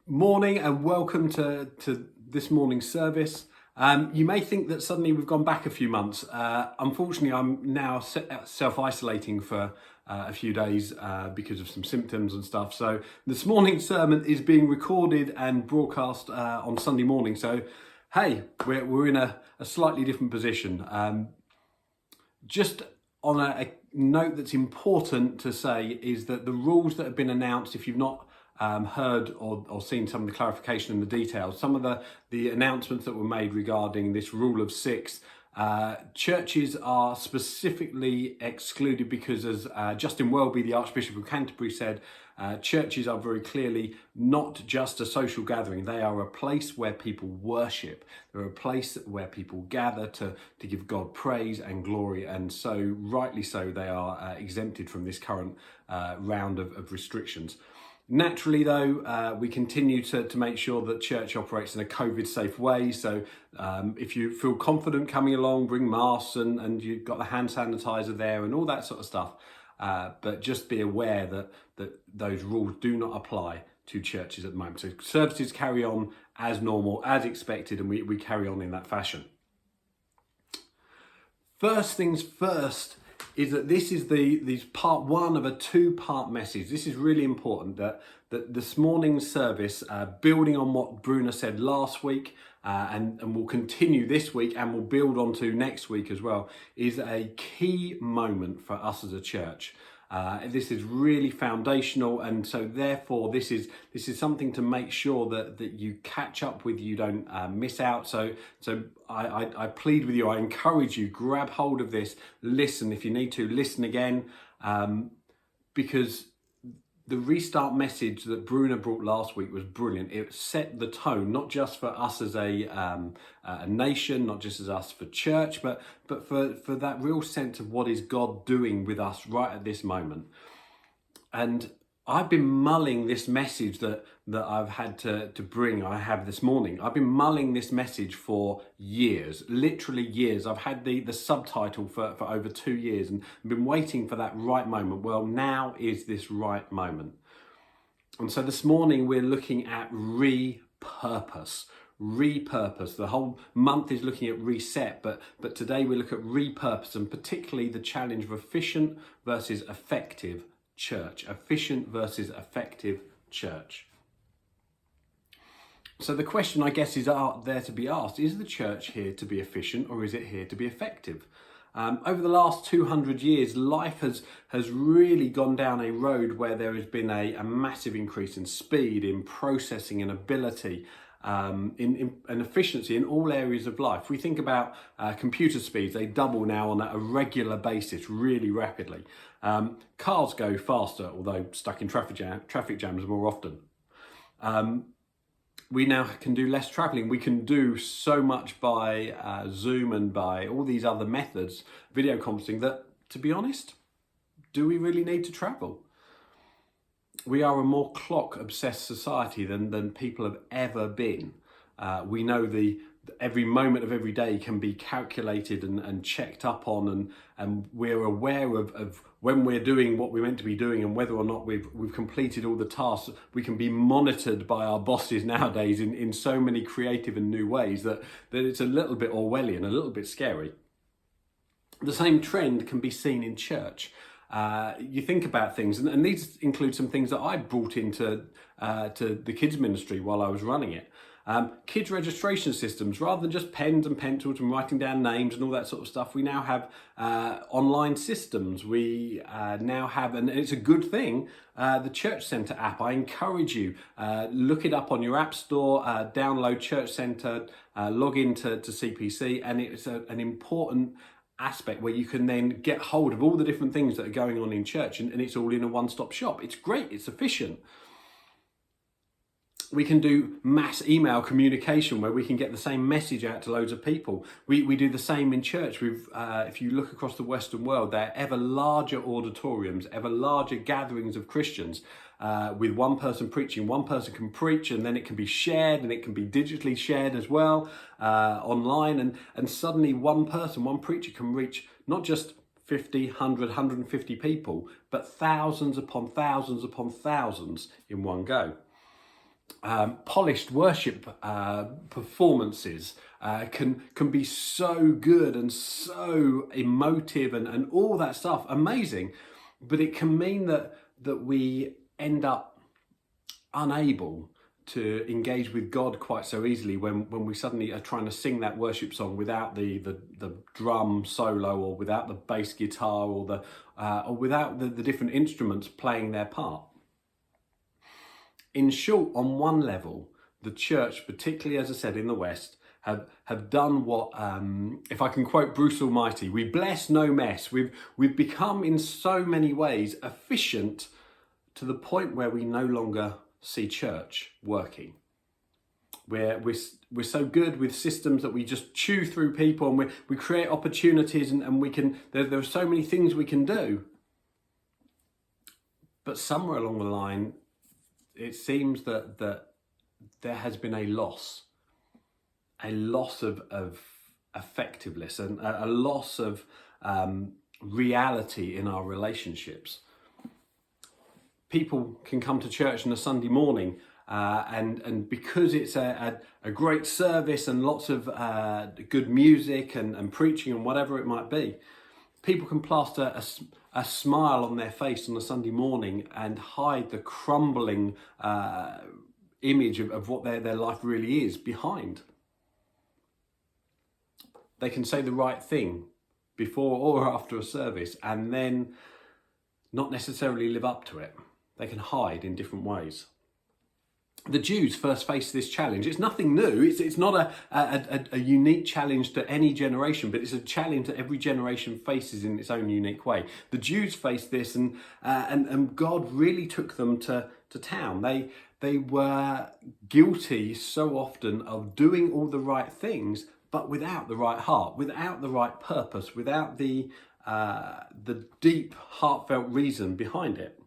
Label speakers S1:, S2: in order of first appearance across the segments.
S1: Morning and welcome to this morning's service. You may think that suddenly we've gone back a few months. Unfortunately, I'm now self-isolating for a few days because of some symptoms and stuff. So this morning's sermon is being recorded and broadcast on Sunday morning. So, hey, we're in a slightly different position. Just on a note that's important to say is that the rules that have been announced, if you've not heard or seen some of the clarification in the details, some of the announcements that were made regarding this rule of six, churches are specifically excluded because, as Justin Welby, the Archbishop of Canterbury, said, churches are very clearly not just a social gathering. They are a place where people worship. They're a place where people gather to give God praise and glory, and so rightly so they are exempted from this current round of restrictions. Naturally, though, we continue to make sure that church operates in a COVID-safe way. So if you feel confident coming along, bring masks and you've got the hand sanitizer there and all that sort of stuff. But just be aware that those rules do not apply to churches at the moment. So services carry on as normal, as expected, and we carry on in that fashion. First things first is that this is part one of a two-part message. This is really important, that this morning's service, building on what Bruna said last week, and will continue this week and will build on to next week as well, is a key moment for us as a church. This is really foundational, and so therefore this is something to make sure that you catch up with, you don't miss out. So I plead with you, I encourage you, grab hold of this, listen if you need to, listen again, because the restart message that Bruna brought last week was brilliant. It set the tone, not just for us as a nation, not just as us for church, but for that real sense of what is God doing with us right at this moment. And I've been mulling this message that I've had to bring, I have this morning. I've been mulling this message for years, literally years. I've had the subtitle for over 2 years and been waiting for that right moment. Well, now is this right moment. And so this morning we're looking at repurpose. Repurpose. The whole month is looking at reset, but today we look at repurpose, and particularly the challenge of efficient versus effective church. Efficient versus effective church. So the question, I guess, is there to be asked, is the church here to be efficient or is it here to be effective? Over the last 200 years, life has really gone down a road where there has been a massive increase in speed, in processing and ability, in efficiency in all areas of life. We think about computer speeds, they double now on a regular basis, really rapidly. Cars go faster, although stuck in traffic jams more often. We now can do less travelling. We can do so much by Zoom and by all these other methods, video conferencing, that, to be honest, do we really need to travel? We are a more clock-obsessed society than people have ever been. We know every moment of every day can be calculated and checked up on, and we're aware of when we're doing what we're meant to be doing and whether or not we've completed all the tasks. We can be monitored by our bosses nowadays in so many creative and new ways that it's a little bit Orwellian, a little bit scary. The same trend can be seen in church. You think about things, and these include some things that I brought into to the kids ministry while I was running it. Kids registration systems, rather than just pens and pencils and writing down names and all that sort of stuff, we now have online systems. We now have, and it's a good thing, the Church Centre app. I encourage you, look it up on your app store, download Church Centre, log into CPC, and it's an important aspect where you can then get hold of all the different things that are going on in church, and it's all in a one-stop shop. It's great, it's efficient. We can do mass email communication where we can get the same message out to loads of people. We do the same in church. If you look across the Western world, there are ever larger auditoriums, ever larger gatherings of Christians with one person preaching. One person can preach, and then it can be shared, and it can be digitally shared as well online. And suddenly one person, one preacher can reach not just 50, 100, 150 people, but thousands upon thousands upon thousands in one go. polished worship performances can be so good and so emotive and all that stuff, amazing, but it can mean that we end up unable to engage with God quite so easily when we suddenly are trying to sing that worship song without the drum solo, or without the bass guitar, or without the different instruments playing their part. In short, on one level, the church, particularly as I said in the West, have done what, if I can quote Bruce Almighty, we bless no mess. We've become in so many ways efficient to the point where we no longer see church working. We're so good with systems that we just chew through people, and we create opportunities, and we can, there are so many things we can do. But somewhere along the line, it seems that there has been a loss of effectiveness, and a loss of reality in our relationships. People can come to church on a Sunday morning, and because it's a great service and lots of good music and preaching and whatever it might be, people can plaster a smile on their face on a Sunday morning and hide the crumbling image of what their life really is behind. They can say the right thing before or after a service and then not necessarily live up to it. They can hide in different ways. The Jews first faced this challenge. It's nothing new. It's not a unique challenge to any generation, but it's a challenge that every generation faces in its own unique way. The Jews faced this, and God really took them to town. They were guilty so often of doing all the right things, but without the right heart, without the right purpose, without the deep, heartfelt reason behind it.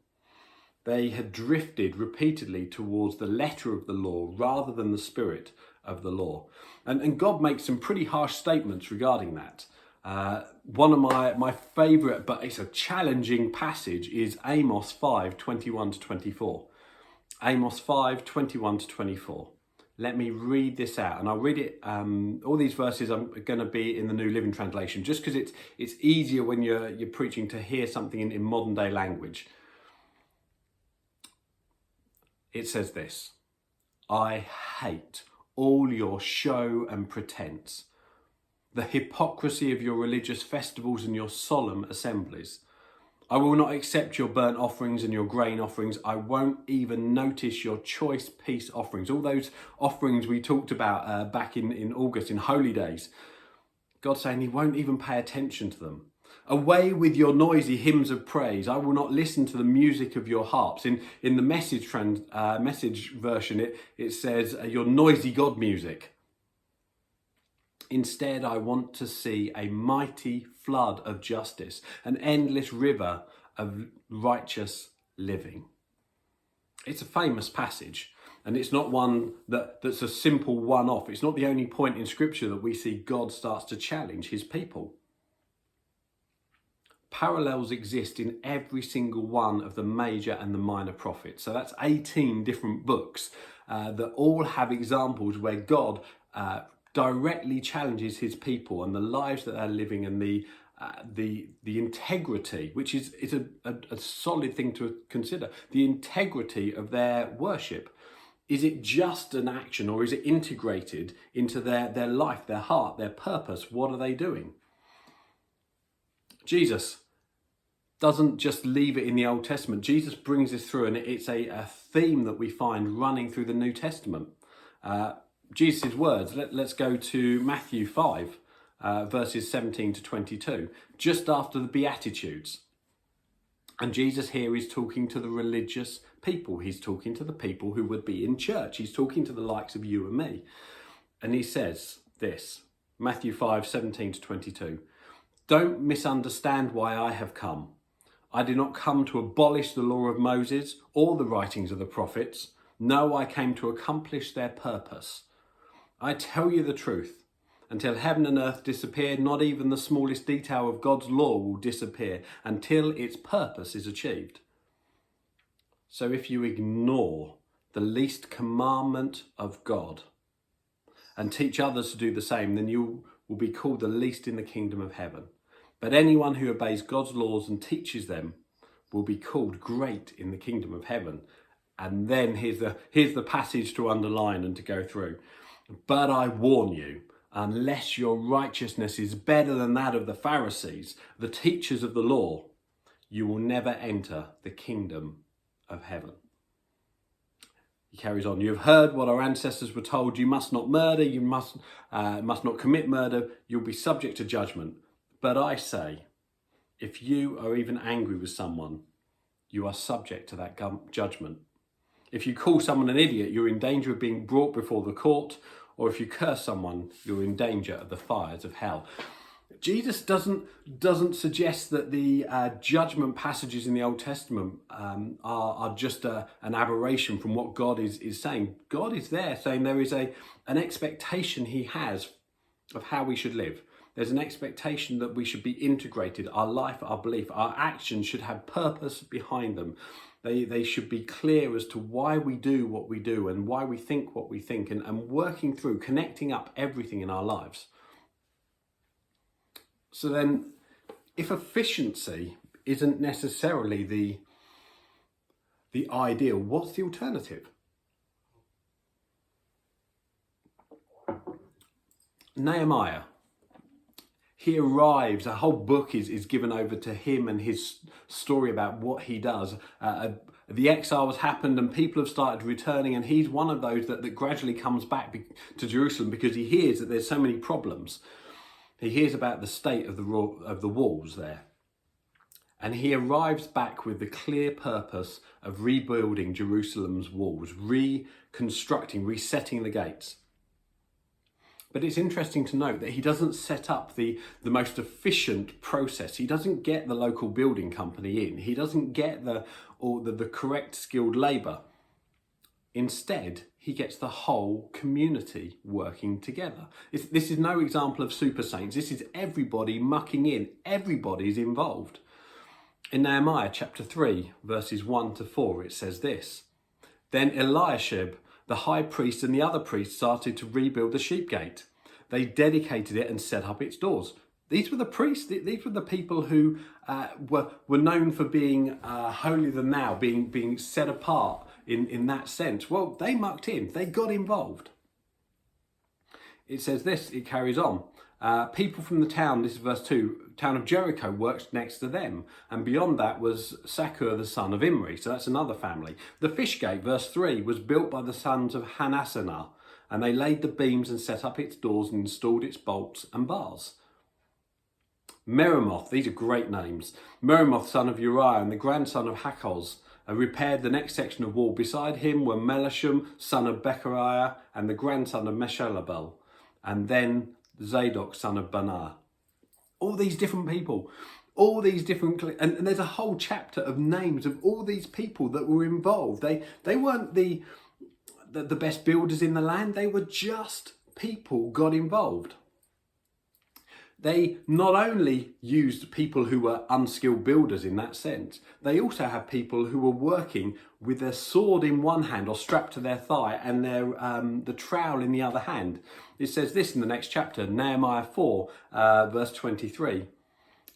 S1: They had drifted repeatedly towards the letter of the law rather than the spirit of the law. And God makes some pretty harsh statements regarding that. One of my favourite, but it's a challenging passage, is Amos 5:21-24. Amos 5:21-24. Let me read this out, and I'll read it. All these verses are going to be in the New Living Translation, just because it's easier when you're preaching to hear something in modern day language. It says this: I hate all your show and pretense, the hypocrisy of your religious festivals and your solemn assemblies. I will not accept your burnt offerings and your grain offerings. I won't even notice your choice peace offerings. All those offerings we talked about back in August, in Holy Days. God's saying he won't even pay attention to them. Away with your noisy hymns of praise. I will not listen to the music of your harps. In the message version, it says your noisy God music. Instead, I want to see a mighty flood of justice, an endless river of righteous living. It's a famous passage, and it's not one that's a simple one-off. It's not the only point in Scripture that we see God starts to challenge his people. Parallels exist in every single one of the major and the minor prophets. So that's 18 different books that all have examples where God directly challenges his people and the lives that they're living, and the integrity, which is a solid thing to consider, the integrity of their worship. Is it just an action, or is it integrated into their life, their heart, their purpose? What are they doing? Jesus doesn't just leave it in the Old Testament. Jesus brings this through, and it's a theme that we find running through the New Testament. Jesus' words, let's go to Matthew 5, verses 17-22, just after the Beatitudes. And Jesus here is talking to the religious people. He's talking to the people who would be in church. He's talking to the likes of you and me. And he says this, Matthew 5, 17-22. Don't misunderstand why I have come. I did not come to abolish the law of Moses or the writings of the prophets. No, I came to accomplish their purpose. I tell you the truth. Until heaven and earth disappear, not even the smallest detail of God's law will disappear until its purpose is achieved. So if you ignore the least commandment of God and teach others to do the same, then you will be called the least in the kingdom of heaven. But anyone who obeys God's laws and teaches them will be called great in the kingdom of heaven. And then here's the passage to underline and to go through. But I warn you, unless your righteousness is better than that of the Pharisees, the teachers of the law, you will never enter the kingdom of heaven. He carries on, you have heard what our ancestors were told, you must not murder, you must not commit murder, you'll be subject to judgment. But I say, if you are even angry with someone, you are subject to that judgment. If you call someone an idiot, you're in danger of being brought before the court, or if you curse someone, you're in danger of the fires of hell. Jesus doesn't suggest that the judgment passages in the Old Testament are just an aberration from what God is saying. God is there saying there is an expectation he has of how we should live. There's an expectation that we should be integrated. Our life, our belief, our actions should have purpose behind them. They should be clear as to why we do what we do and why we think what we think, and working through, connecting up everything in our lives. So then, if efficiency isn't necessarily the ideal, what's the alternative? Nehemiah, he arrives, a whole book is given over to him and his story about what he does. The exile has happened and people have started returning, and he's one of those that gradually comes back to Jerusalem because he hears that there's so many problems. He hears about the state of the walls there. And he arrives back with the clear purpose of rebuilding Jerusalem's walls, reconstructing, resetting the gates. But it's interesting to note that he doesn't set up the most efficient process. He doesn't get the local building company in. He doesn't get the correct skilled labour. Instead, he gets the whole community working together. This is no example of super saints. This is everybody mucking in. Everybody's involved. In Nehemiah Chapter 3, verses 1 to 4, it says this. Then Eliashib, the high priest, and the other priests started to rebuild the sheep gate. They dedicated it and set up its doors. These were the priests. These were the people who were known for being holier than thou, being set apart in that sense. Well, they mucked in. They got involved. It says this. It carries on. People from the town, this is verse 2, town of Jericho worked next to them. And beyond that was Sakur, the son of Imri. So that's another family. The fish gate, verse 3, was built by the sons of Hanassanah. And they laid the beams and set up its doors and installed its bolts and bars. Meremoth, these are great names. Meremoth, son of Uriah, and the grandson of Hakkoz, repaired the next section of wall. Beside him were Melasham, son of Bechariah, and the grandson of Meshalabel. And then Zadok, son of Banah. All these different people, all these different, and there's a whole chapter of names of all these people that were involved. They weren't the best builders in the land. They were just people got involved. They not only used people who were unskilled builders in that sense, they also had people who were working with their sword in one hand or strapped to their thigh and the trowel in the other hand. It says this in the next chapter, Nehemiah 4, verse 23.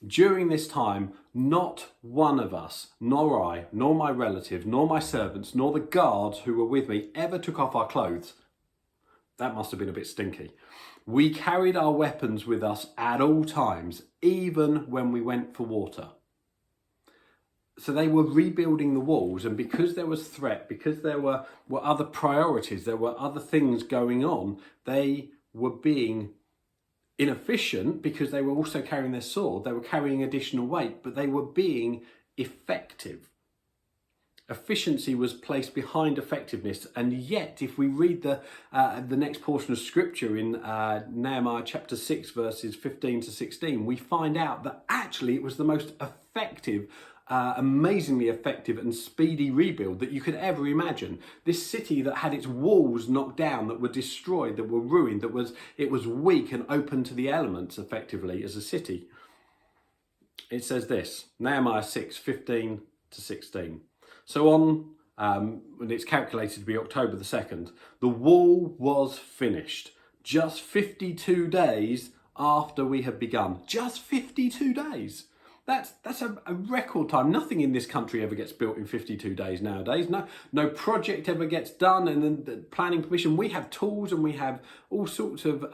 S1: During this time, not one of us, nor I, nor my relatives, nor my servants, nor the guards who were with me ever took off our clothes. That must have been a bit stinky. We carried our weapons with us at all times, even when we went for water. So they were rebuilding the walls, and because there was threat, because there were other priorities, there were other things going on, they were being inefficient because they were also carrying their sword, they were carrying additional weight, but they were being effective. Efficiency was placed behind effectiveness, and yet if we read the next portion of scripture in Nehemiah chapter 6 verses 15 to 16, we find out that actually it was the most effective, amazingly effective and speedy rebuild that you could ever imagine. This city that had its walls knocked down, that were destroyed, that were ruined, it was weak and open to the elements effectively as a city. It says this, Nehemiah 6, 15 to 16. So on and it's calculated to be October the 2nd, the wall was finished. Just 52 days after we had begun. Just 52 days. That's a record time. Nothing in this country ever gets built in 52 days nowadays. No project ever gets done, and then the planning permission. We have tools and we have all sorts of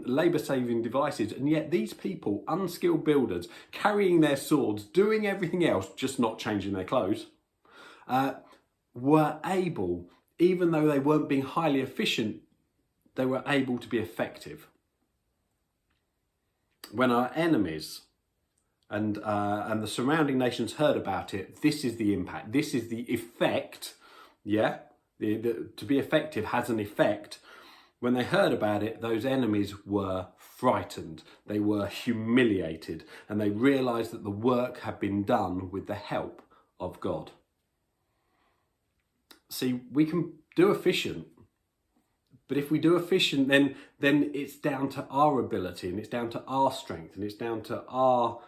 S1: labour-saving devices, and yet these people, unskilled builders, carrying their swords, doing everything else, just not changing their clothes, were able, even though they weren't being highly efficient, they were able to be effective. When our enemies and the surrounding nations heard about it, this is the impact. This is the effect. Yeah, to be effective has an effect. When they heard about it, those enemies were frightened. They were humiliated, and they realised that the work had been done with the help of God. See, we can do efficient. But if we do efficient, then it's down to our ability, and it's down to our strength, and it's down to our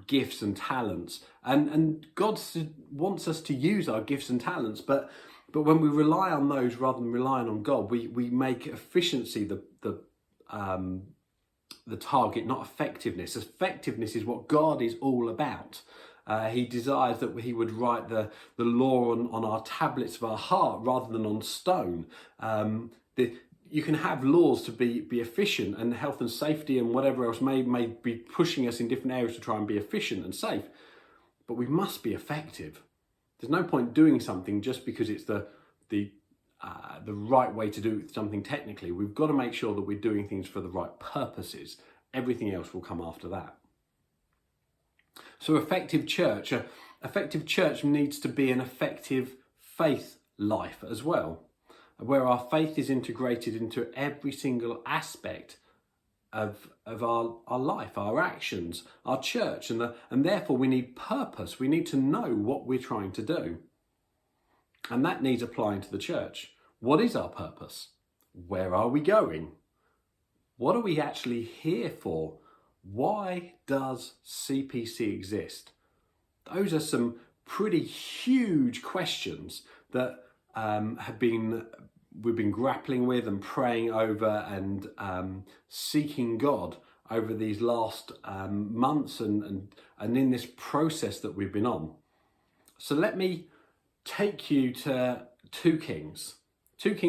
S1: gifts and talents. And God wants us to use our gifts and talents, but when we rely on those rather than relying on God, we make efficiency the target, not effectiveness. Effectiveness is what God is all about. He desires that he would write the law on our tablets of our heart rather than on stone. You can have laws to be efficient, and health and safety and whatever else may be pushing us in different areas to try and be efficient and safe, but we must be effective. There's no point doing something just because it's the right way to do something technically. We've got to make sure that we're doing things for the right purposes. Everything else will come after that. So effective church needs to be an effective faith life as well, where our faith is integrated into every single aspect of our life, our actions, our church, and therefore we need purpose. We need to know what we're trying to do. And that needs applying to the church. What is our purpose? Where are we going? What are we actually here for? Why does CPC exist? Those are some pretty huge questions that we've been grappling with and praying over and seeking God over these last months and in this process that we've been on. So let me take you to 2 Kings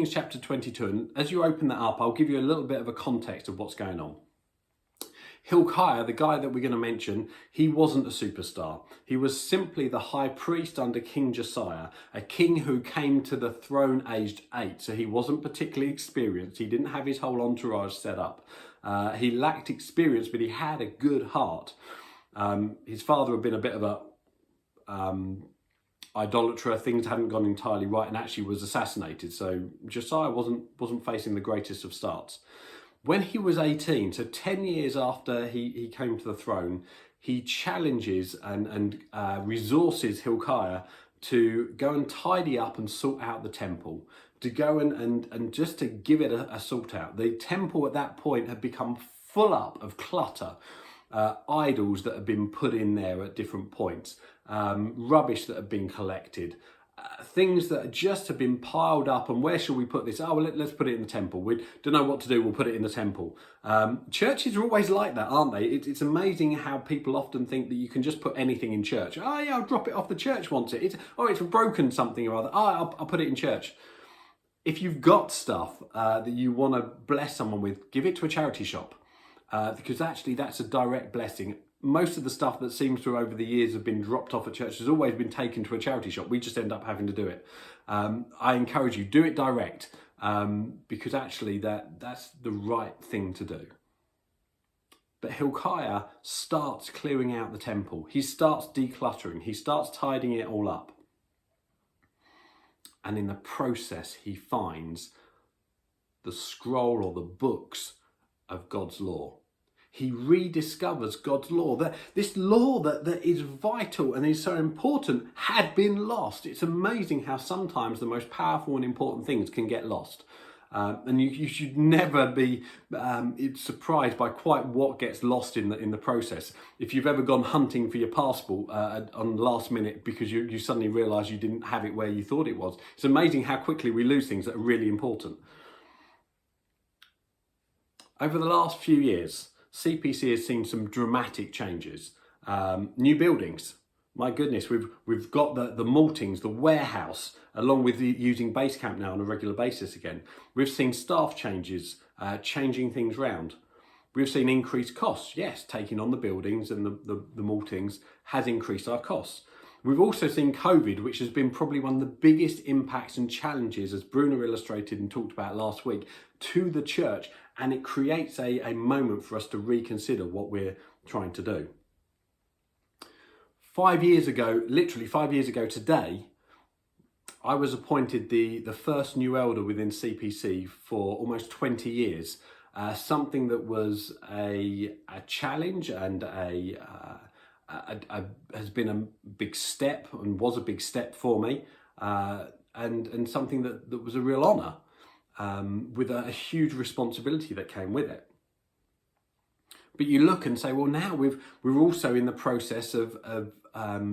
S1: chapter 22, and as you open that up, I'll give you a little bit of a context of what's going on. Hilkiah, the guy that we're going to mention, he wasn't a superstar. He was simply the high priest under King Josiah, a king who came to the throne aged 8. So he wasn't particularly experienced. He didn't have his whole entourage set up. He lacked experience, but he had a good heart. His father had been a bit of a idolater. Things hadn't gone entirely right, and actually was assassinated. So Josiah wasn't facing the greatest of starts. When he was 18, so 10 years after he came to the throne, he challenges and resources Hilkiah to go and tidy up and sort out the temple, to go and just to give it a sort out. The temple at that point had become full up of clutter, idols that had been put in there at different points, rubbish that had been collected, things that just have been piled up. And where shall we put this? Oh, well, let's put it in the temple. We don't know what to do, we'll put it in the temple. Churches are always like that, aren't they? It's amazing how people often think that you can just put anything in church. Oh yeah, I'll drop it off, the church wants it. It's broken something or other. Oh, I'll put it in church. If you've got stuff that you want to bless someone with, give it to a charity shop, because actually that's a direct blessing. Most of the stuff that seems to over the years have been dropped off at church has always been taken to a charity shop. We just end up having to do it. I encourage you, do it direct, because actually that's the right thing to do. But Hilkiah starts clearing out the temple. He starts decluttering. He starts tidying it all up. And in the process, he finds the scroll or the books of God's law. He rediscovers God's law. This law that is vital and is so important had been lost. It's amazing how sometimes the most powerful and important things can get lost. And you should never be surprised by quite what gets lost in the process. If you've ever gone hunting for your passport on the last minute because you suddenly realise you didn't have it where you thought it was, it's amazing how quickly we lose things that are really important. Over the last few years, CPC has seen some dramatic changes. New buildings. My goodness, we've got the maltings, the warehouse, along with using Basecamp now on a regular basis again. We've seen staff changes, changing things round. We've seen increased costs. Yes, taking on the buildings and the maltings has increased our costs. We've also seen COVID, which has been probably one of the biggest impacts and challenges, as Bruno illustrated and talked about last week, to the church. And it creates a moment for us to reconsider what we're trying to do. 5 years ago, literally 5 years ago today, I was appointed the first new elder within CPC for almost 20 years. Something that was a challenge and has been a big step and was a big step for me, and something that was a real honour, with a huge responsibility that came with it. But you look and say, well, now we're also in the process of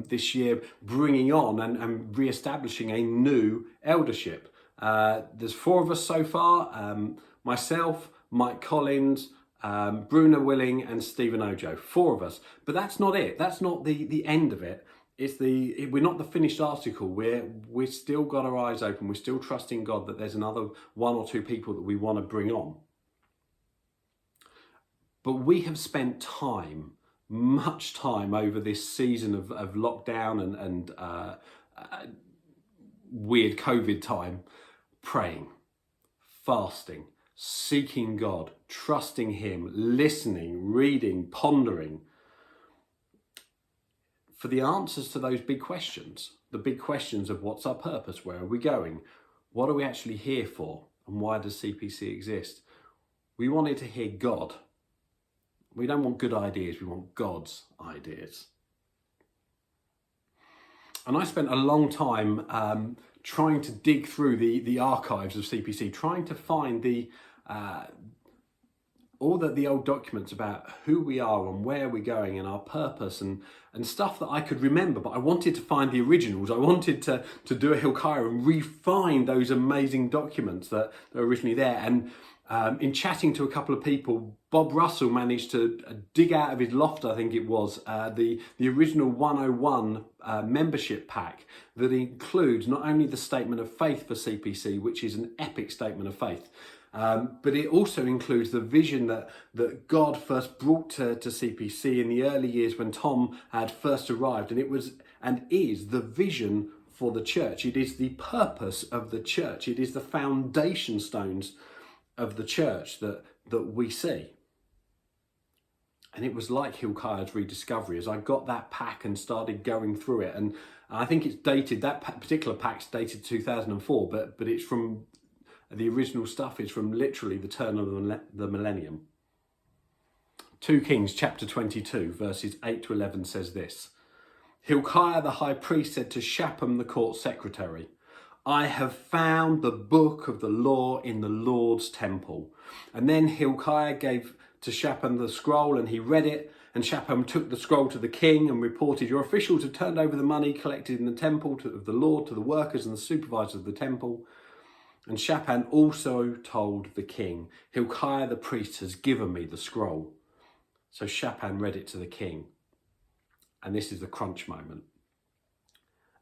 S1: this year bringing on and re-establishing a new eldership. There's 4 of us so far, myself, Mike Collins, Bruno Willing and Stephen Ojo, 4 of us. But that's not it. That's not the end of it. We're not the finished article. We're still got our eyes open. We're still trusting God that there's another 1 or 2 people that we want to bring on. But we have spent time, much time over this season of lockdown and weird COVID time, praying, fasting, seeking God, trusting Him, listening, reading, pondering for the answers to those big questions. The big questions of what's our purpose, where are we going, what are we actually here for, and why does CPC exist? We wanted to hear God. We don't want good ideas, we want God's ideas. And I spent a long time trying to dig through the archives of CPC, trying to find all the old documents about who we are and where we're going and our purpose and stuff that I could remember, but I wanted to find the originals. I wanted to do a Hilkiah and re-find those amazing documents that are originally there. And in chatting to a couple of people, Bob Russell managed to dig out of his loft, I think it was, the original 101 membership pack that includes not only the statement of faith for CPC, which is an epic statement of faith, but it also includes the vision that God first brought to CPC in the early years when Tom had first arrived, and it was and is the vision for the church. It is the purpose of the church. It is the foundation stones of the church that we see. And it was like Hilkiah's rediscovery as I got that pack and started going through it. And I think it's dated, that particular pack's dated 2004, but it's from the original stuff is from literally the turn of the millennium. 2 Kings chapter 22 verses 8 to 11 says this: Hilkiah the high priest said to Shaphan the court secretary, I have found the book of the law in the Lord's temple. And then Hilkiah gave to Shaphan the scroll and he read it. And Shaphan took the scroll to the king and reported, your officials have turned over the money collected in the temple of the Lord to the workers and the supervisors of the temple. And Shaphan also told the king, Hilkiah the priest has given me the scroll. So Shaphan read it to the king. And this is the crunch moment.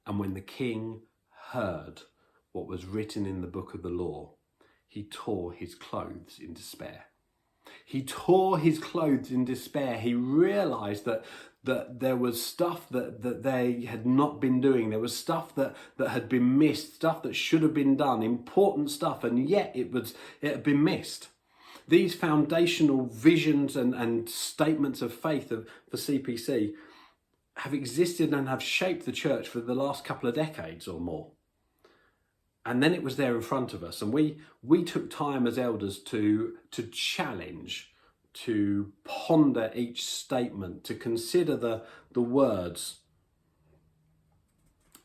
S1: And when the king heard what was written in the book of the law, he tore his clothes in despair. He tore his clothes in despair. He realized that there was stuff that they had not been doing. There was stuff that had been missed, stuff that should have been done, important stuff, and yet it had been missed. These foundational visions and statements of faith for CPC have existed and have shaped the church for the last couple of decades or more. And then it was there in front of us, and we took time as elders to challenge, to ponder each statement, to consider the words.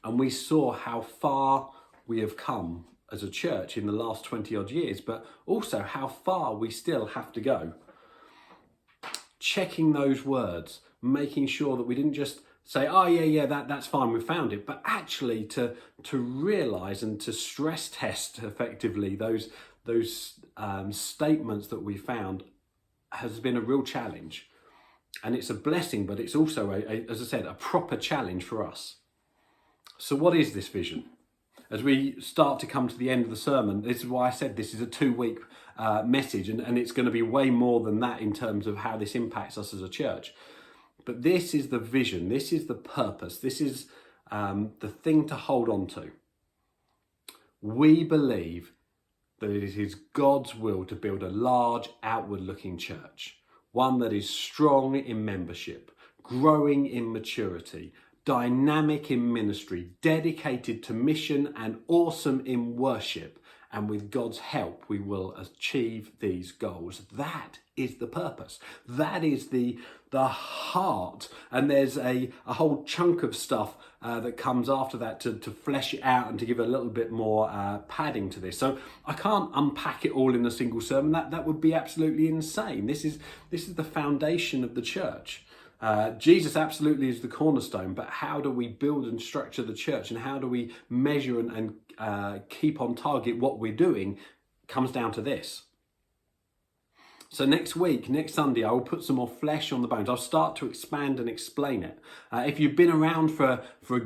S1: And we saw how far we have come as a church in the last 20 odd years, but also how far we still have to go. Checking those words, making sure that we didn't just say, oh yeah, that's fine, we found it, but actually to realise and to stress test effectively those statements that we found has been a real challenge. And it's a blessing, but it's also, as I said, a proper challenge for us. So what is this vision? As we start to come to the end of the sermon, this is why I said this is a 2-week message, and it's going to be way more than that in terms of how this impacts us as a church. But this is the vision, this is the purpose, this is the thing to hold on to. We believe that it is God's will to build a large, outward-looking church, one that is strong in membership, growing in maturity, dynamic in ministry, dedicated to mission and awesome in worship. And with God's help, we will achieve these goals. That is the purpose. That is the heart. And there's a whole chunk of stuff that comes after that to flesh it out and to give a little bit more padding to this. So I can't unpack it all in a single sermon. That would be absolutely insane. This is the foundation of the church. Jesus absolutely is the cornerstone, but how do we build and structure the church, and how do we measure and keep on target what we're doing comes down to this. So next Sunday, I will put some more flesh on the bones. I'll start to expand and explain it. If you've been around for a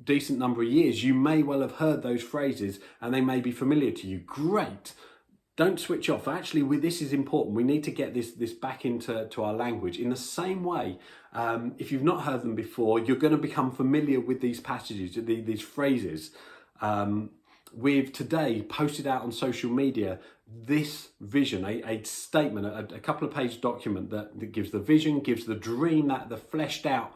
S1: decent number of years, you may well have heard those phrases and they may be familiar to you. Great. Don't switch off. Actually, this is important. We need to get this back into our language. In the same way, if you've not heard them before, you're going to become familiar with these passages, these phrases. We've today posted out on social media this vision, a statement, a couple of page document that gives the vision, gives the dream, the fleshed out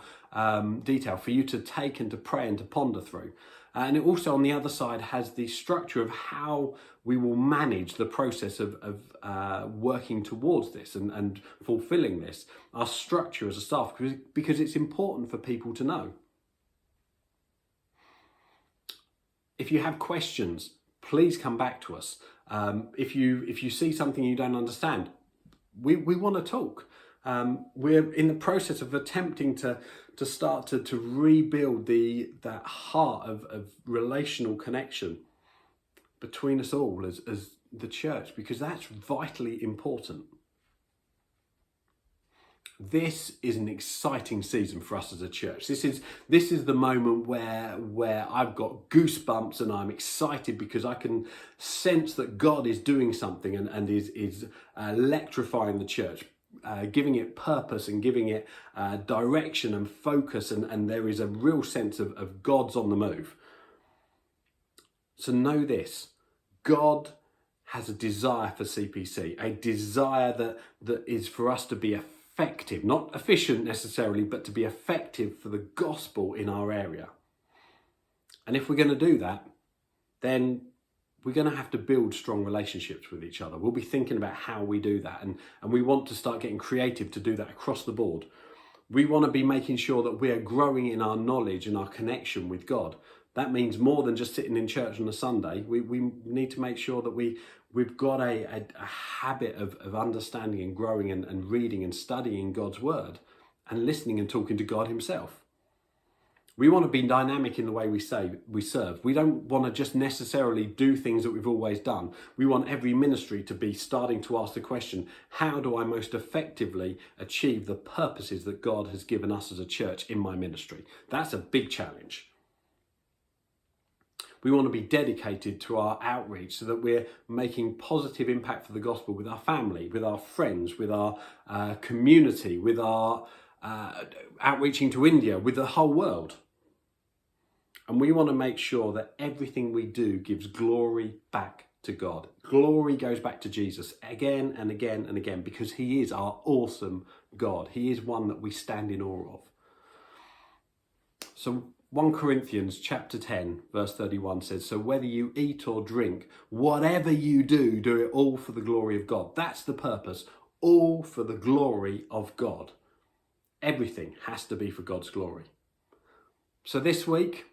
S1: detail for you to take and to pray and to ponder through. And it also on the other side has the structure of how we will manage the process of working towards this and fulfilling this, our structure as a staff, because it's important for people to know. If you have questions, please come back to us. If you see something you don't understand, we want to talk. We're in the process of attempting to start to rebuild that heart of relational connection between us all as the church, because that's vitally important. This is an exciting season for us as a church. This is the moment where I've got goosebumps and I'm excited because I can sense that God is doing something and is electrifying the church, giving it purpose and giving it direction and focus, and there is a real sense of God's on the move. So know this, God has a desire for CPC, a desire that is for us to be effective, not efficient necessarily, but to be effective for the gospel in our area. And if we're going to do that, then we're going to have to build strong relationships with each other. We'll be thinking about how we do that, and we want to start getting creative to do that across the board. We want to be making sure that we are growing in our knowledge and our connection with God. That means more than just sitting in church on a Sunday. We need to make sure that we've got a habit of understanding and growing and reading and studying God's word and listening and talking to God himself. We want to be dynamic in the way we serve. We don't want to just necessarily do things that we've always done. We want every ministry to be starting to ask the question, how do I most effectively achieve the purposes that God has given us as a church in my ministry? That's a big challenge. We want to be dedicated to our outreach so that we're making positive impact for the gospel with our family, with our friends, with our community, with our outreaching to India, with the whole world. And we want to make sure that everything we do gives glory back to God. Glory goes back to Jesus again and again and again, because he is our awesome God. He is one that we stand in awe of. So 1 Corinthians chapter 10 verse 31 says, so whether you eat or drink, whatever you do, do it all for the glory of God. That's the purpose, all for the glory of God. Everything has to be for God's glory. So this week,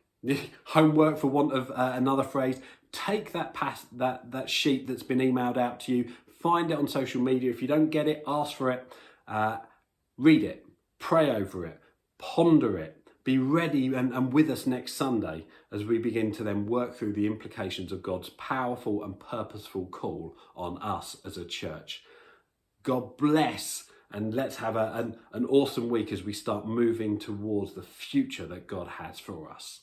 S1: Homework, for want of another phrase. Take that sheet that's been emailed out to you, find it on social media. If you don't get it, ask for it, read it, pray over it, ponder it. Be ready and with us next Sunday as we begin to then work through the implications of God's powerful and purposeful call on us as a church. God bless, and let's have an awesome week as we start moving towards the future that God has for us.